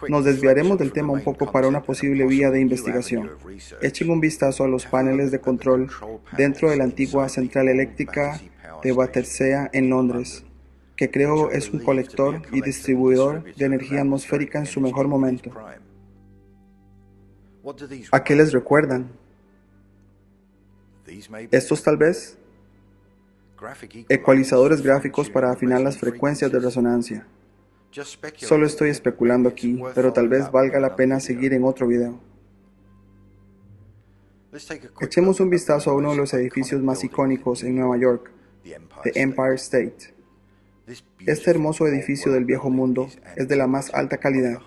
Nos desviaremos del tema un poco para una posible vía de investigación. Echen un vistazo a los paneles de control dentro de la antigua central eléctrica de Battersea en Londres, que creo es un colector y distribuidor de energía atmosférica en su mejor momento. ¿A qué les recuerdan? Estos tal vez ecualizadores gráficos para afinar las frecuencias de resonancia. Solo estoy especulando aquí, pero tal vez valga la pena seguir en otro video. Echemos un vistazo a uno de los edificios más icónicos en Nueva York, The Empire State. Este hermoso edificio del viejo mundo es de la más alta calidad.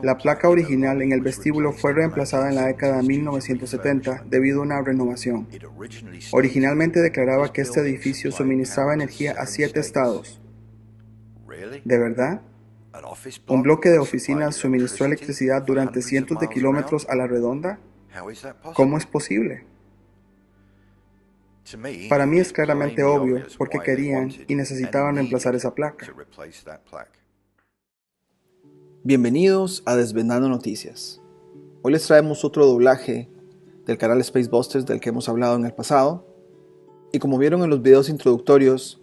La placa original en el vestíbulo fue reemplazada en la década de 1970 debido a una renovación. Originalmente declaraba que este edificio suministraba energía a 7 estados. ¿De verdad? ¿Un bloque de oficinas suministró electricidad durante cientos de kilómetros a la redonda? ¿Cómo es posible? Para mí es claramente obvio por qué querían y necesitaban reemplazar esa placa. Bienvenidos a Desvendando Noticias. Hoy les traemos otro doblaje del canal Space Busters del que hemos hablado en el pasado. Y como vieron en los videos introductorios,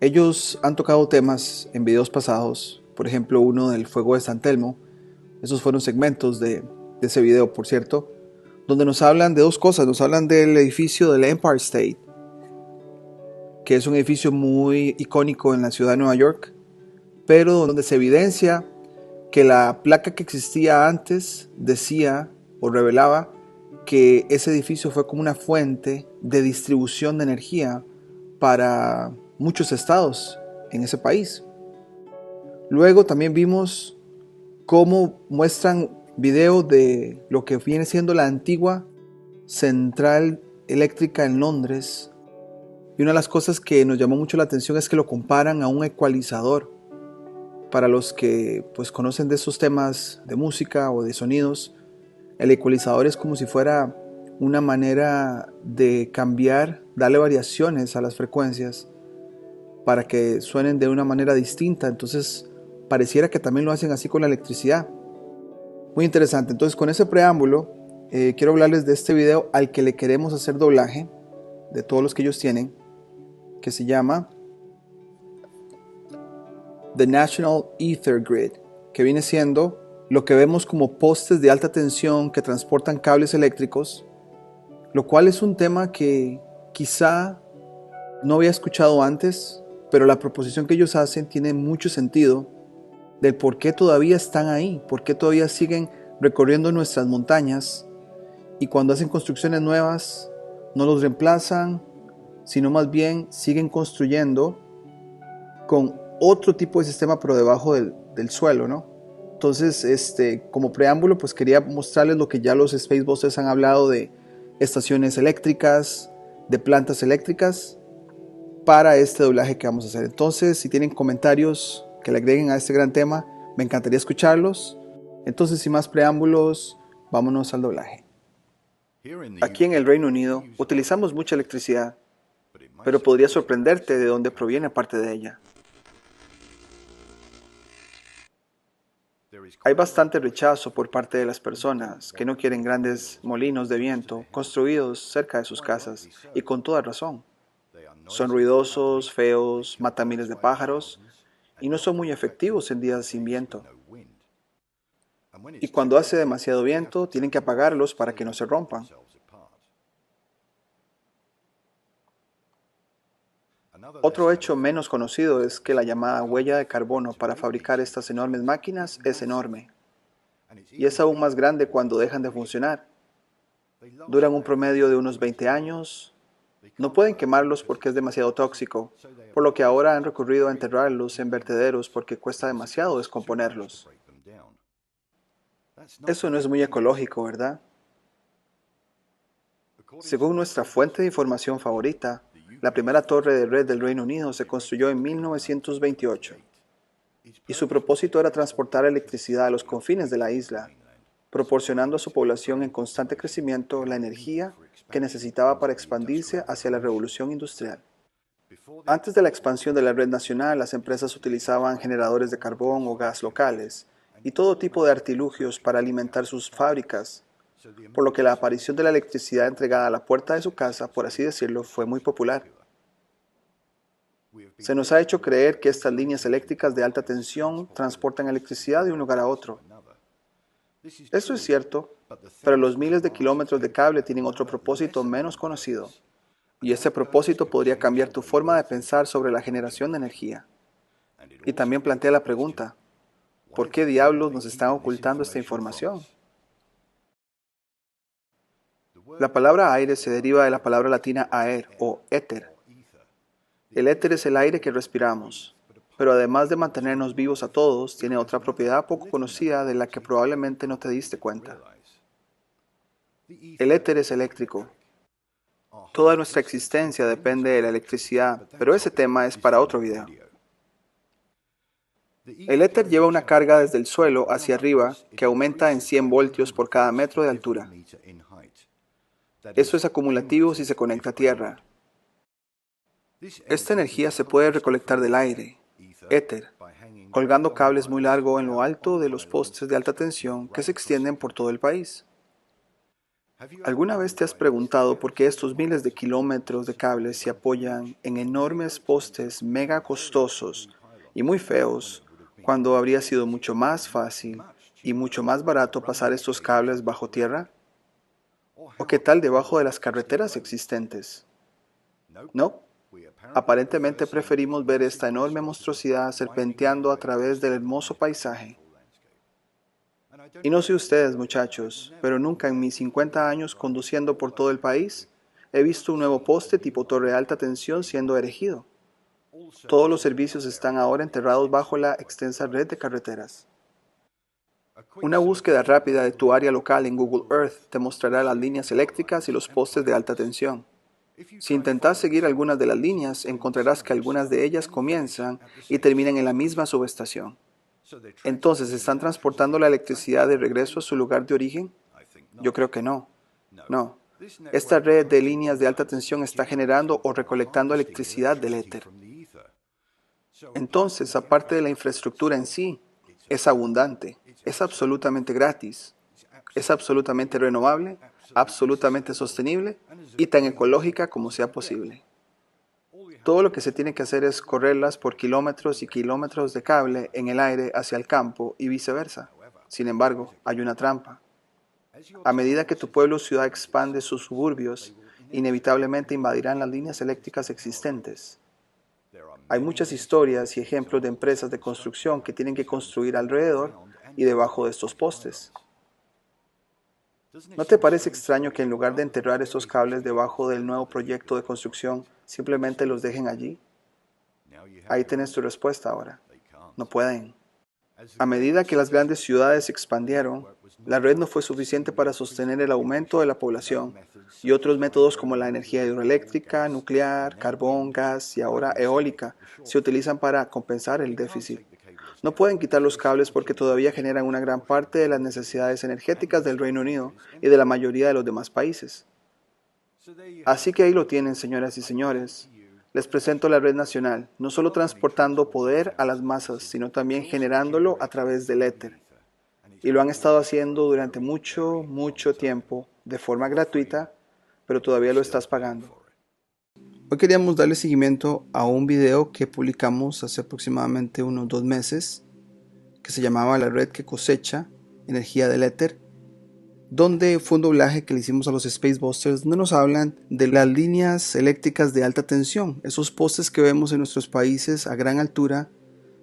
ellos han tocado temas en videos pasados, por ejemplo uno del fuego de San Telmo. Esos fueron segmentos de ese video, por cierto, donde nos hablan de dos cosas. Nos hablan del edificio del Empire State, que es un edificio muy icónico en la ciudad de Nueva York, pero donde se evidencia que la placa que existía antes decía o revelaba que ese edificio fue como una fuente de distribución de energía para muchos estados en ese país. Luego también vimos cómo muestran video de lo que viene siendo la antigua central eléctrica en Londres, y una de las cosas que nos llamó mucho la atención es que lo comparan a un ecualizador. Para los que pues conocen de esos temas de música o de sonidos, el ecualizador es como si fuera una manera de cambiar, darle variaciones a las frecuencias para que suenen de una manera distinta. Entonces pareciera que también lo hacen así con la electricidad. Muy interesante. Entonces, con ese preámbulo, quiero hablarles de este video al que le queremos hacer doblaje de todos los que ellos tienen, que se llama The National Ether Grid, que viene siendo lo que vemos como postes de alta tensión que transportan cables eléctricos, lo cual es un tema que quizá no había escuchado antes, pero la proposición que ellos hacen tiene mucho sentido del por qué todavía están ahí, por qué todavía siguen recorriendo nuestras montañas, y cuando hacen construcciones nuevas no los reemplazan, sino más bien siguen construyendo con otro tipo de sistema pero debajo del suelo, ¿no? Entonces, como preámbulo, pues quería mostrarles lo que ya los Space Busters han hablado de estaciones eléctricas, de plantas eléctricas, para este doblaje que vamos a hacer. Entonces, si tienen comentarios que le agreguen a este gran tema, me encantaría escucharlos. Entonces, sin más preámbulos, vámonos al doblaje. Aquí en el Reino Unido utilizamos mucha electricidad, pero podría sorprenderte de dónde proviene parte de ella. Hay bastante rechazo por parte de las personas que no quieren grandes molinos de viento construidos cerca de sus casas, y con toda razón. Son ruidosos, feos, matan miles de pájaros y no son muy efectivos en días sin viento. Y cuando hace demasiado viento, tienen que apagarlos para que no se rompan. Otro hecho menos conocido es que la llamada huella de carbono para fabricar estas enormes máquinas es enorme, y es aún más grande cuando dejan de funcionar. Duran un promedio de unos 20 años, no pueden quemarlos porque es demasiado tóxico, por lo que ahora han recurrido a enterrarlos en vertederos porque cuesta demasiado descomponerlos. Eso no es muy ecológico, ¿verdad? Según nuestra fuente de información favorita, la primera torre de red del Reino Unido se construyó en 1928 y su propósito era transportar electricidad a los confines de la isla, proporcionando a su población en constante crecimiento la energía que necesitaba para expandirse hacia la revolución industrial. Antes de la expansión de la red nacional, las empresas utilizaban generadores de carbón o gas locales y todo tipo de artilugios para alimentar sus fábricas, por lo que la aparición de la electricidad entregada a la puerta de su casa, por así decirlo, fue muy popular. Se nos ha hecho creer que estas líneas eléctricas de alta tensión transportan electricidad de un lugar a otro. Esto es cierto, pero los miles de kilómetros de cable tienen otro propósito menos conocido. Y ese propósito podría cambiar tu forma de pensar sobre la generación de energía. Y también plantea la pregunta, ¿por qué diablos nos están ocultando esta información? La palabra aire se deriva de la palabra latina aer o éter. El éter es el aire que respiramos, pero además de mantenernos vivos a todos, tiene otra propiedad poco conocida de la que probablemente no te diste cuenta. El éter es eléctrico. Toda nuestra existencia depende de la electricidad, pero ese tema es para otro video. El éter lleva una carga desde el suelo hacia arriba que aumenta en 100 voltios por cada metro de altura. Eso es acumulativo si se conecta a tierra. Esta energía se puede recolectar del aire, éter, colgando cables muy largos en lo alto de los postes de alta tensión que se extienden por todo el país. ¿Alguna vez te has preguntado por qué estos miles de kilómetros de cables se apoyan en enormes postes mega costosos y muy feos, cuando habría sido mucho más fácil y mucho más barato pasar estos cables bajo tierra? ¿O qué tal debajo de las carreteras existentes? No. Aparentemente preferimos ver esta enorme monstruosidad serpenteando a través del hermoso paisaje. Y no sé ustedes, muchachos, pero nunca en mis 50 años conduciendo por todo el país he visto un nuevo poste tipo torre de alta tensión siendo erigido. Todos los servicios están ahora enterrados bajo la extensa red de carreteras. Una búsqueda rápida de tu área local en Google Earth te mostrará las líneas eléctricas y los postes de alta tensión. Si intentas seguir algunas de las líneas, encontrarás que algunas de ellas comienzan y terminan en la misma subestación. Entonces, ¿están transportando la electricidad de regreso a su lugar de origen? Yo creo que no. No. Esta red de líneas de alta tensión está generando o recolectando electricidad del éter. Entonces, aparte de la infraestructura en sí, es abundante, es absolutamente gratis, es absolutamente renovable, absolutamente sostenible y tan ecológica como sea posible. Todo lo que se tiene que hacer es correrlas por kilómetros y kilómetros de cable en el aire hacia el campo y viceversa. Sin embargo, hay una trampa. A medida que tu pueblo o ciudad expande sus suburbios, inevitablemente invadirán las líneas eléctricas existentes. Hay muchas historias y ejemplos de empresas de construcción que tienen que construir alrededor y debajo de estos postes. ¿No te parece extraño que en lugar de enterrar estos cables debajo del nuevo proyecto de construcción, simplemente los dejen allí? Ahí tienes tu respuesta ahora. No pueden. A medida que las grandes ciudades se expandieron, la red no fue suficiente para sostener el aumento de la población y otros métodos como la energía hidroeléctrica, nuclear, carbón, gas y ahora eólica se utilizan para compensar el déficit. No pueden quitar los cables porque todavía generan una gran parte de las necesidades energéticas del Reino Unido y de la mayoría de los demás países. Así que ahí lo tienen, señoras y señores. Les presento la red nacional, no solo transportando poder a las masas, sino también generándolo a través del éter. Y lo han estado haciendo durante mucho, mucho tiempo, de forma gratuita, pero todavía lo estás pagando. Hoy queríamos darle seguimiento a un video que publicamos hace aproximadamente unos 2 meses, que se llamaba La red que cosecha energía del éter, donde fue un doblaje que le hicimos a los Space Busters, donde nos hablan de las líneas eléctricas de alta tensión, esos postes que vemos en nuestros países a gran altura,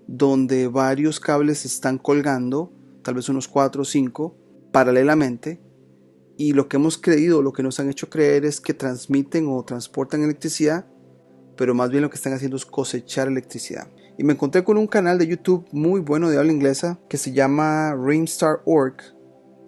donde varios cables están colgando, tal vez unos 4 o 5, paralelamente, y lo que hemos creído, lo que nos han hecho creer es que transmiten o transportan electricidad, pero más bien lo que están haciendo es cosechar electricidad. Y me encontré con un canal de YouTube muy bueno de habla inglesa que se llama Rimstar.org.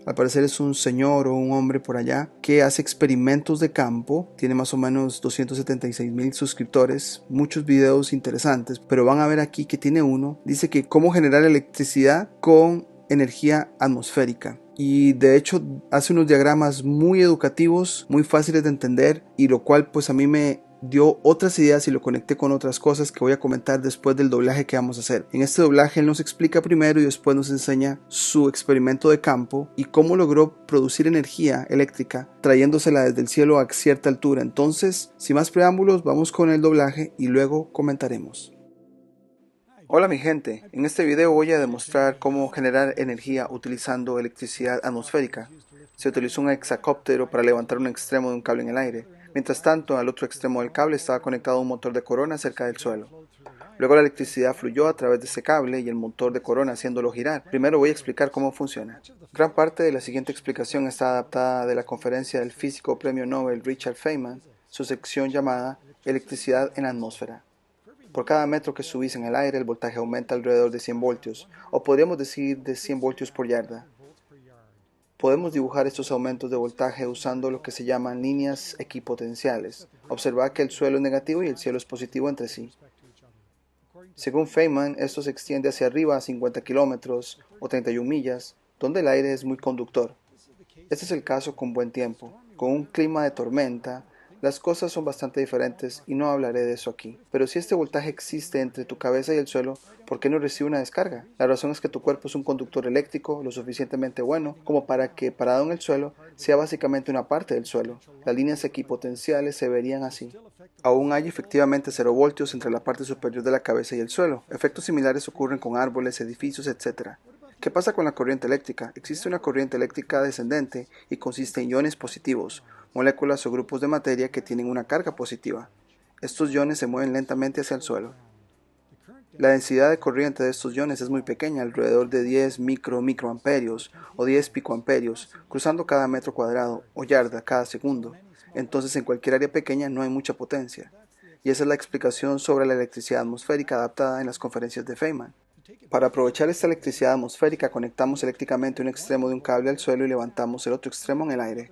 Al parecer es un señor o un hombre por allá que hace experimentos de campo. Tiene más o menos 276,000 suscriptores, muchos videos interesantes, pero van a ver aquí que tiene uno. Dice que cómo generar electricidad con energía atmosférica. Y de hecho hace unos diagramas muy educativos, muy fáciles de entender, y lo cual pues a mí me dio otras ideas y lo conecté con otras cosas que voy a comentar después del doblaje que vamos a hacer. En este doblaje él nos explica primero y después nos enseña su experimento de campo y cómo logró producir energía eléctrica trayéndosela desde el cielo a cierta altura. Entonces, sin más preámbulos, vamos con el doblaje y luego comentaremos. Hola mi gente, en este video voy a demostrar cómo generar energía utilizando electricidad atmosférica. Se utilizó un hexacóptero para levantar un extremo de un cable en el aire. Mientras tanto, al otro extremo del cable estaba conectado un motor de corona cerca del suelo. Luego la electricidad fluyó a través de ese cable y el motor de corona haciéndolo girar. Primero voy a explicar cómo funciona. Gran parte de la siguiente explicación está adaptada de la conferencia del físico premio Nobel Richard Feynman, su sección llamada Electricidad en la atmósfera. Por cada metro que subís en el aire, el voltaje aumenta alrededor de 100 voltios, o podríamos decir de 100 voltios por yarda. Podemos dibujar estos aumentos de voltaje usando lo que se llaman líneas equipotenciales. Observa que el suelo es negativo y el cielo es positivo entre sí. Según Feynman, esto se extiende hacia arriba a 50 kilómetros o 31 millas, donde el aire es muy conductor. Este es el caso con buen tiempo. Con un clima de tormenta, las cosas son bastante diferentes y no hablaré de eso aquí. Pero si este voltaje existe entre tu cabeza y el suelo, ¿por qué no recibe una descarga? La razón es que tu cuerpo es un conductor eléctrico lo suficientemente bueno como para que, parado en el suelo, sea básicamente una parte del suelo. Las líneas equipotenciales se verían así. Aún hay efectivamente 0 voltios entre la parte superior de la cabeza y el suelo. Efectos similares ocurren con árboles, edificios, etc. ¿Qué pasa con la corriente eléctrica? Existe una corriente eléctrica descendente y consiste en iones positivos, moléculas o grupos de materia que tienen una carga positiva. Estos iones se mueven lentamente hacia el suelo. La densidad de corriente de estos iones es muy pequeña, alrededor de 10 microamperios o 10 picoamperios, cruzando cada metro cuadrado o yarda cada segundo. Entonces en cualquier área pequeña no hay mucha potencia. Y esa es la explicación sobre la electricidad atmosférica adaptada en las conferencias de Feynman. Para aprovechar esta electricidad atmosférica conectamos eléctricamente un extremo de un cable al suelo y levantamos el otro extremo en el aire.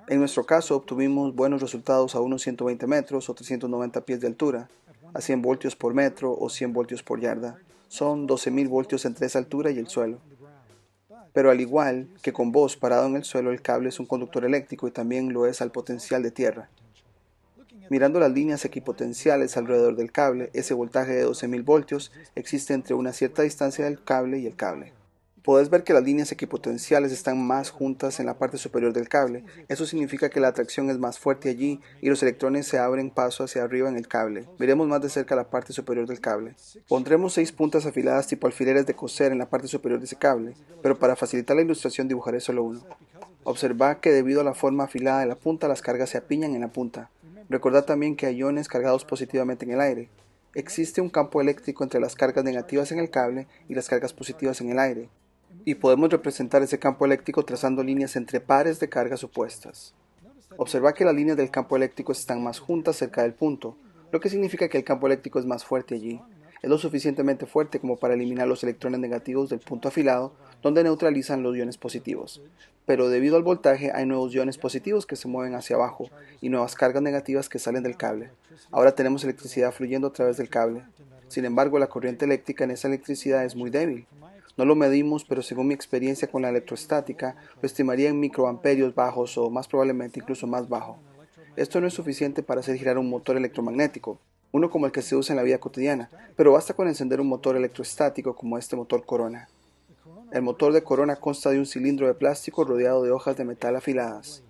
En nuestro caso obtuvimos buenos resultados a unos 120 metros o 390 pies de altura, a 100 voltios por metro o 100 voltios por yarda. Son 12.000 voltios entre esa altura y el suelo. Pero al igual que con vos parado en el suelo, el cable es un conductor eléctrico y también lo es al potencial de tierra. Mirando las líneas equipotenciales alrededor del cable, ese voltaje de 12.000 voltios existe entre una cierta distancia del cable y el cable. Puedes ver que las líneas equipotenciales están más juntas en la parte superior del cable. Eso significa que la atracción es más fuerte allí y los electrones se abren paso hacia arriba en el cable. Miremos más de cerca la parte superior del cable. Pondremos 6 puntas afiladas tipo alfileres de coser en la parte superior de ese cable, pero para facilitar la ilustración dibujaré solo uno. Observa que debido a la forma afilada de la punta, las cargas se apiñan en la punta. Recordad también que hay iones cargados positivamente en el aire. Existe un campo eléctrico entre las cargas negativas en el cable y las cargas positivas en el aire. Y podemos representar ese campo eléctrico trazando líneas entre pares de cargas opuestas. Observa que las líneas del campo eléctrico están más juntas cerca del punto, lo que significa que el campo eléctrico es más fuerte allí. Es lo suficientemente fuerte como para eliminar los electrones negativos del punto afilado, donde neutralizan los iones positivos. Pero debido al voltaje hay nuevos iones positivos que se mueven hacia abajo y nuevas cargas negativas que salen del cable. Ahora tenemos electricidad fluyendo a través del cable. Sin embargo, la corriente eléctrica en esa electricidad es muy débil. No lo medimos, pero según mi experiencia con la electrostática, lo estimaría en microamperios bajos o más probablemente incluso más bajo. Esto no es suficiente para hacer girar un motor electromagnético, uno como el que se usa en la vida cotidiana, pero basta con encender un motor electrostático como este motor Corona. El motor de Corona consta de un cilindro de plástico rodeado de hojas de metal afiladas.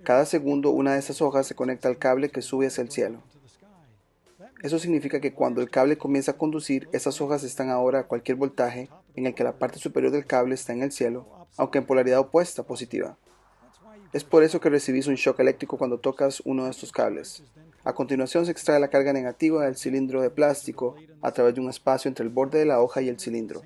Cada segundo una de esas hojas se conecta al cable que sube hacia el cielo. Eso significa que cuando el cable comienza a conducir, esas hojas están ahora a cualquier voltaje en el que la parte superior del cable está en el cielo, aunque en polaridad opuesta, positiva. Es por eso que recibís un shock eléctrico cuando tocas uno de estos cables. A continuación se extrae la carga negativa del cilindro de plástico a través de un espacio entre el borde de la hoja y el cilindro.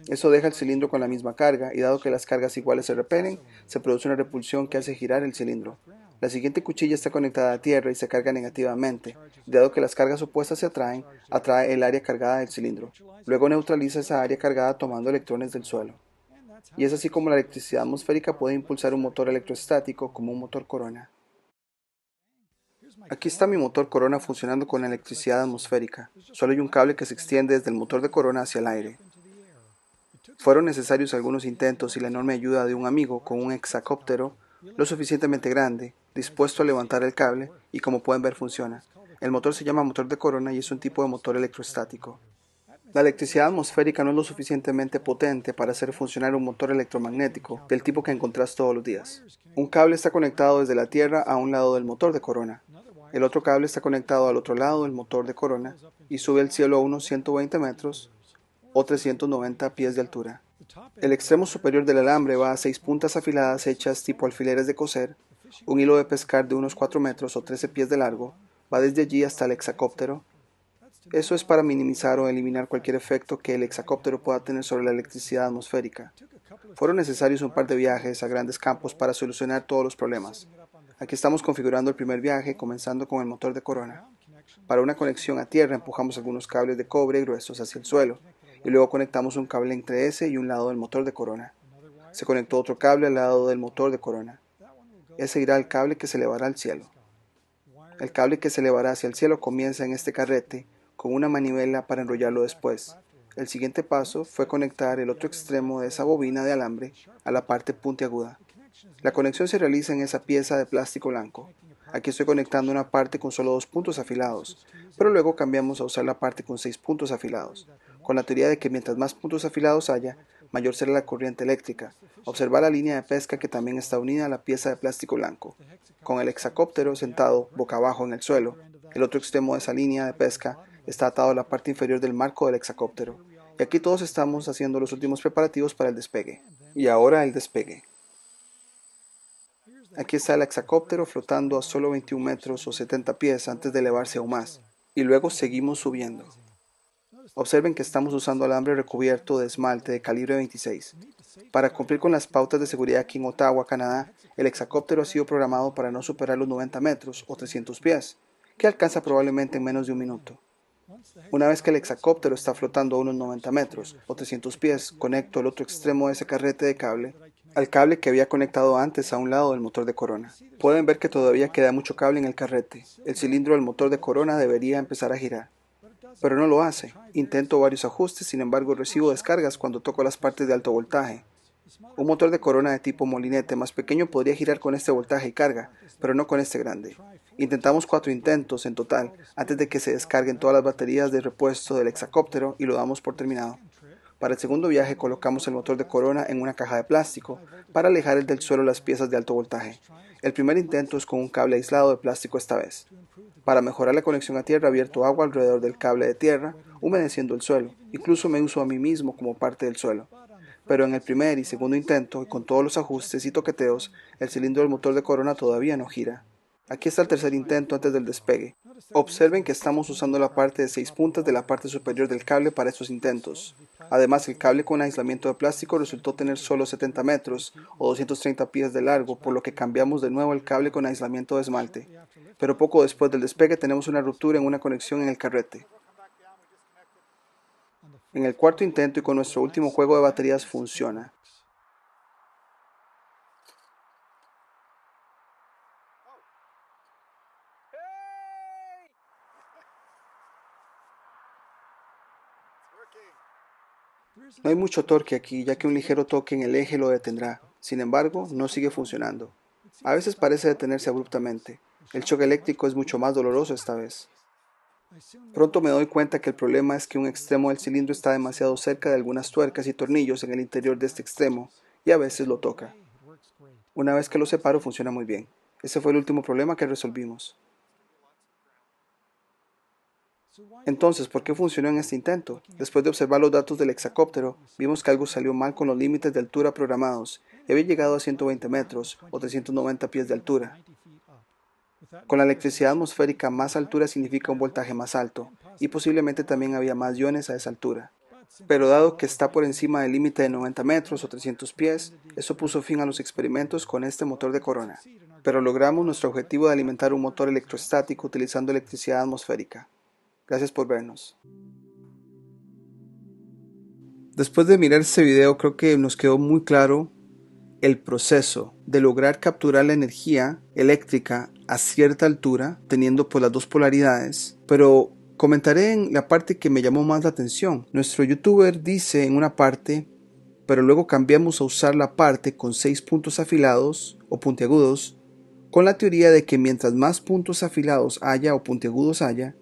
Eso deja el cilindro con la misma carga y dado que las cargas iguales se repelen, se produce una repulsión que hace girar el cilindro. La siguiente cuchilla está conectada a tierra y se carga negativamente. Dado que las cargas opuestas se atraen, atrae el área cargada del cilindro. Luego neutraliza esa área cargada tomando electrones del suelo. Y es así como la electricidad atmosférica puede impulsar un motor electrostático como un motor Corona. Aquí está mi motor Corona funcionando con electricidad atmosférica. Solo hay un cable que se extiende desde el motor de Corona hacia el aire. Fueron necesarios algunos intentos y la enorme ayuda de un amigo con un hexacóptero lo suficientemente grande, dispuesto a levantar el cable y como pueden ver funciona. El motor se llama motor de corona y es un tipo de motor electrostático. La electricidad atmosférica no es lo suficientemente potente para hacer funcionar un motor electromagnético del tipo que encontrás todos los días. Un cable está conectado desde la Tierra a un lado del motor de corona. El otro cable está conectado al otro lado del motor de corona y sube al cielo a unos 120 metros o 390 pies de altura. El extremo superior del alambre va a 6 puntas afiladas hechas tipo alfileres de coser. Un hilo de pescar de unos 4 metros o 13 pies de largo va desde allí hasta el hexacóptero. Eso es para minimizar o eliminar cualquier efecto que el hexacóptero pueda tener sobre la electricidad atmosférica. Fueron necesarios un par de viajes a grandes campos para solucionar todos los problemas. Aquí estamos configurando el primer viaje, comenzando con el motor de corona. Para una conexión a tierra empujamos algunos cables de cobre gruesos hacia el suelo, y luego conectamos un cable entre ese y un lado del motor de corona. Se conectó otro cable al lado del motor de corona. Ese irá al cable que se elevará al cielo. El cable que se elevará hacia el cielo comienza en este carrete, con una manivela para enrollarlo después. El siguiente paso fue conectar el otro extremo de esa bobina de alambre a la parte puntiaguda. La conexión se realiza en esa pieza de plástico blanco. Aquí estoy conectando una parte con solo 2 puntos afilados, pero luego cambiamos a usar la parte con 6 puntos afilados, con la teoría de que mientras más puntos afilados haya, mayor será la corriente eléctrica. Observa la línea de pesca que también está unida a la pieza de plástico blanco. Con el hexacóptero sentado boca abajo en el suelo, el otro extremo de esa línea de pesca está atado a la parte inferior del marco del hexacóptero. Y aquí todos estamos haciendo los últimos preparativos para el despegue. Y ahora el despegue. Aquí está el hexacóptero flotando a solo 21 metros o 70 pies antes de elevarse aún más. Y luego seguimos subiendo. Observen que estamos usando alambre recubierto de esmalte de calibre 26. Para cumplir con las pautas de seguridad aquí en Ottawa, Canadá, el hexacóptero ha sido programado para no superar los 90 metros o 300 pies, que alcanza probablemente en menos de un minuto. Una vez que el hexacóptero está flotando a unos 90 metros o 300 pies, conecto el otro extremo de ese carrete de cable al cable que había conectado antes a un lado del motor de corona. Pueden ver que todavía queda mucho cable en el carrete. El cilindro del motor de corona debería empezar a girar, pero no lo hace. Intento varios ajustes, sin embargo recibo descargas cuando toco las partes de alto voltaje. Un motor de corona de tipo molinete más pequeño podría girar con este voltaje y carga, pero no con este grande. Intentamos 4 intentos en total antes de que se descarguen todas las baterías de repuesto del hexacóptero y lo damos por terminado. Para el segundo viaje colocamos el motor de corona en una caja de plástico para alejar del suelo las piezas de alto voltaje. El primer intento es con un cable aislado de plástico esta vez. Para mejorar la conexión a tierra, vierto agua alrededor del cable de tierra, humedeciendo el suelo. Incluso me uso a mí mismo como parte del suelo. Pero en el primer y segundo intento, y con todos los ajustes y toqueteos, el cilindro del motor de corona todavía no gira. Aquí está el tercer intento antes del despegue. Observen que estamos usando la parte de 6 puntas de la parte superior del cable para estos intentos. Además, el cable con aislamiento de plástico resultó tener solo 70 metros o 230 pies de largo, por lo que cambiamos de nuevo el cable con aislamiento de esmalte. Pero poco después del despegue tenemos una ruptura en una conexión en el carrete. En el cuarto intento y con nuestro último juego de baterías funciona. No hay mucho torque aquí, ya que un ligero toque en el eje lo detendrá. Sin embargo, no sigue funcionando. A veces parece detenerse abruptamente. El choque eléctrico es mucho más doloroso esta vez. Pronto me doy cuenta que el problema es que un extremo del cilindro está demasiado cerca de algunas tuercas y tornillos en el interior de este extremo, y a veces lo toca. Una vez que lo separo, funciona muy bien. Ese fue el último problema que resolvimos. Entonces, ¿por qué funcionó en este intento? Después de observar los datos del hexacóptero, vimos que algo salió mal con los límites de altura programados y había llegado a 120 metros o 390 pies de altura. Con la electricidad atmosférica, más altura significa un voltaje más alto, y posiblemente también había más iones a esa altura. Pero dado que está por encima del límite de 90 metros o 300 pies, eso puso fin a los experimentos con este motor de corona. Pero logramos nuestro objetivo de alimentar un motor electrostático utilizando electricidad atmosférica. Gracias por vernos. Después de mirar este video, creo que nos quedó muy claro el proceso de lograr capturar la energía eléctrica a cierta altura, teniendo pues las dos polaridades, pero comentaré en la parte que me llamó más la atención. Nuestro youtuber dice en una parte, pero luego cambiamos a usar la parte con 6 puntos afilados o puntiagudos con la teoría de que mientras más puntos afilados haya o puntiagudos haya,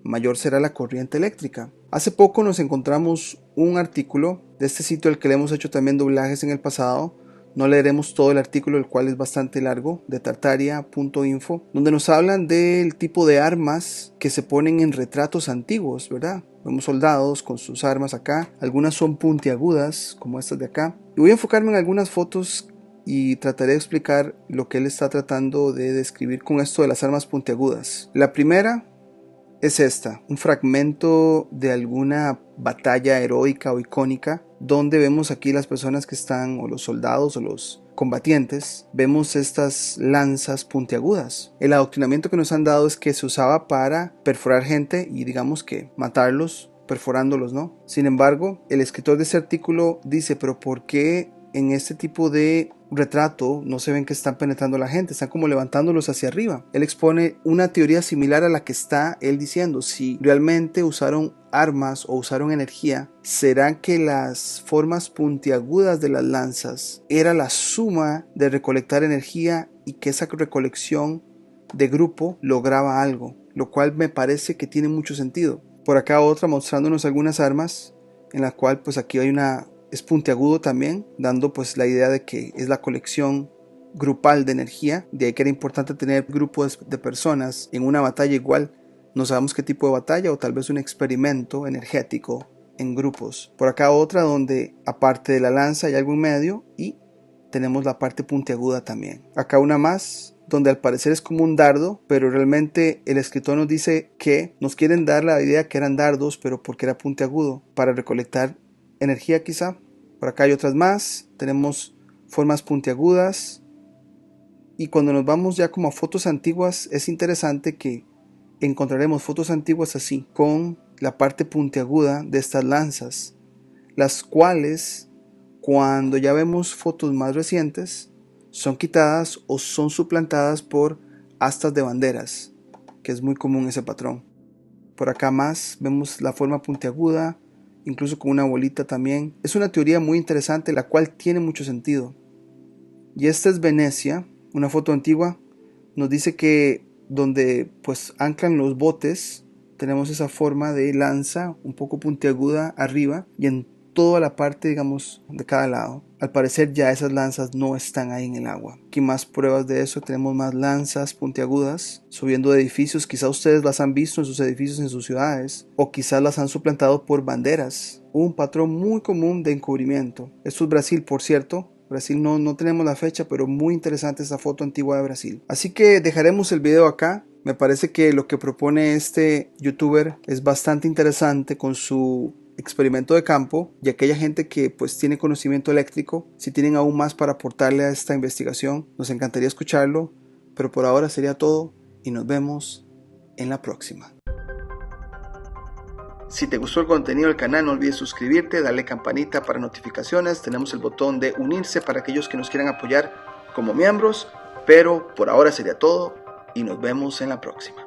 mayor será la corriente eléctrica. Hace poco nos encontramos un artículo de este sitio al que le hemos hecho también doblajes en el pasado. No leeremos todo el artículo, el cual es bastante largo, de tartaria.info, donde nos hablan del tipo de armas que se ponen en retratos antiguos, ¿verdad? Vemos soldados con sus armas acá, algunas son puntiagudas, como estas de acá. Y voy a enfocarme en algunas fotos y trataré de explicar lo que él está tratando de describir con esto de las armas puntiagudas. La primera es esta, un fragmento de alguna batalla heroica o icónica, donde vemos aquí las personas que están, o los soldados o los combatientes, vemos estas lanzas puntiagudas. El adoctrinamiento que nos han dado es que se usaba para perforar gente y digamos que matarlos, perforándolos, ¿no? Sin embargo, el escritor de este artículo dice, pero ¿por qué en este tipo de retrato no se ven que están penetrando a la gente? Están como levantándolos hacia arriba. Él expone una teoría similar a la que está él diciendo. Si realmente usaron armas o usaron energía, ¿será que las formas puntiagudas de las lanzas era la suma de recolectar energía y que esa recolección de grupo lograba algo? Lo cual me parece que tiene mucho sentido. Por acá otra mostrándonos algunas armas, en la cual pues aquí hay es puntiagudo también, dando pues la idea de que es la colección grupal de energía. De ahí que era importante tener grupos de personas en una batalla igual. No sabemos qué tipo de batalla, o tal vez un experimento energético en grupos. Por acá otra donde aparte de la lanza hay algo en medio y tenemos la parte puntiaguda también. Acá una más donde al parecer es como un dardo, pero realmente el escritor nos dice que nos quieren dar la idea que eran dardos, pero porque era puntiagudo, para recolectar energía quizá. Por acá hay otras más, tenemos formas puntiagudas, y cuando nos vamos ya como a fotos antiguas es interesante que encontraremos fotos antiguas así, con la parte puntiaguda de estas lanzas, las cuales cuando ya vemos fotos más recientes son quitadas o son suplantadas por astas de banderas, que es muy común ese patrón. Por acá más vemos la forma puntiaguda, incluso con una bolita también. Es una teoría muy interesante, la cual tiene mucho sentido. Y esta es Venecia, una foto antigua. Nos dice que donde pues anclan los botes, tenemos esa forma de lanza un poco puntiaguda arriba y en toda la parte, digamos, de cada lado. Al parecer ya esas lanzas no están ahí en el agua. Aquí más pruebas de eso, tenemos más lanzas puntiagudas subiendo de edificios. Quizá ustedes las han visto en sus edificios, en sus ciudades, o quizás las han suplantado por banderas. Un patrón muy común de encubrimiento. Esto es Brasil, por cierto. Brasil no tenemos la fecha, pero muy interesante esta foto antigua de Brasil. Así que dejaremos el video acá. Me parece que lo que propone este youtuber es bastante interesante con su experimento de campo, y aquella gente que pues tiene conocimiento eléctrico, si tienen aún más para aportarle a esta investigación, nos encantaría escucharlo, pero por ahora sería todo y nos vemos en la próxima. Si te gustó el contenido del canal, no olvides suscribirte, darle campanita para notificaciones. Tenemos el botón de unirse para aquellos que nos quieran apoyar como miembros, pero por ahora sería todo y nos vemos en la próxima.